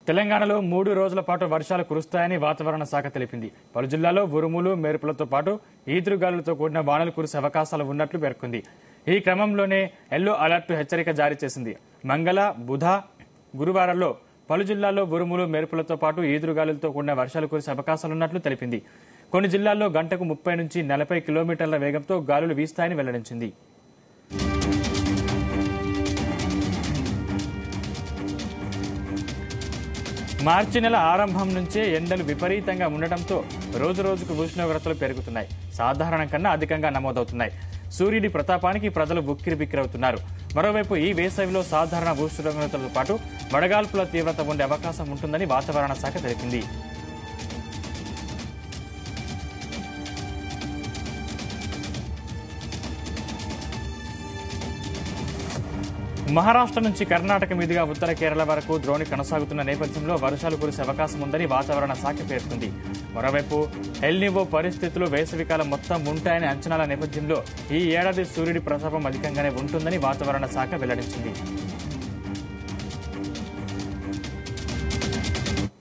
తెలంగాణలో 3 రోజుల పాటు వర్షాలు కురుస్తాయని వాతావరణ శాఖ తెలిపింది. పలు జిల్లాల్లో ఉరుములు, మెరుపులతో పాటు ఈదురుగాలులతో కూడిన వానలు కురిసే అవకాశాలు ఉన్నట్లు పేర్కొంది. ఈ క్రమంలోనే ఎల్లో అలర్ట్ హెచ్చరిక జారీ చేసింది. మంగళ, బుధ, గురువారాల్లో పలు జిల్లాల్లో ఉరుములు, మెరుపులతో పాటు ఈదురుగాలులతో కూడిన వర్షాలు కురిసే అవకాశాలున్నట్లు తెలిపింది. కొన్ని జిల్లాల్లో గంటకు 30 నుంచి 40 కిలోమీటర్ల వేగంతో గాలులు వీస్తాయని వెల్లడించింది. మార్చి నెల ఆరంభం నుంచే ఎండలు విపరీతంగా ఉండటంతో రోజురోజుకు ఉష్ణోగ్రతలు పెరుగుతున్నాయి. సాధారణం కన్నా అధికంగా నమోదవుతున్నాయి. సూర్యుడి ప్రతాపానికి ప్రజలు ఉక్కిరిబిక్కిరవుతున్నారు. మరోవైపు ఈ వేసవిలో సాధారణ ఉష్ణోగ్రతలతో పాటు వడగాల్పుల తీవ్రత ఉండే అవకాశం ఉంటుందని వాతావరణ శాఖ తెలిపింది. మహారాష్ట్ర నుంచి కర్ణాటక మీదుగా ఉత్తర కేరళ వరకు ద్రోణి కొనసాగుతున్న నేపథ్యంలో వర్షాలు కురిసే అవకాశం ఉందని వాతావరణ శాఖ పేర్కొంది. మరోవైపు ఎల్నివో పరిస్థితులు వేసవికాలం మొత్తం ఉంటాయనే అంచనాల నేపథ్యంలో ఈ ఏడాది సూర్యుడి ప్రతాపం అధికంగానే ఉంటుందని వాతావరణ శాఖ వెల్లడించింది.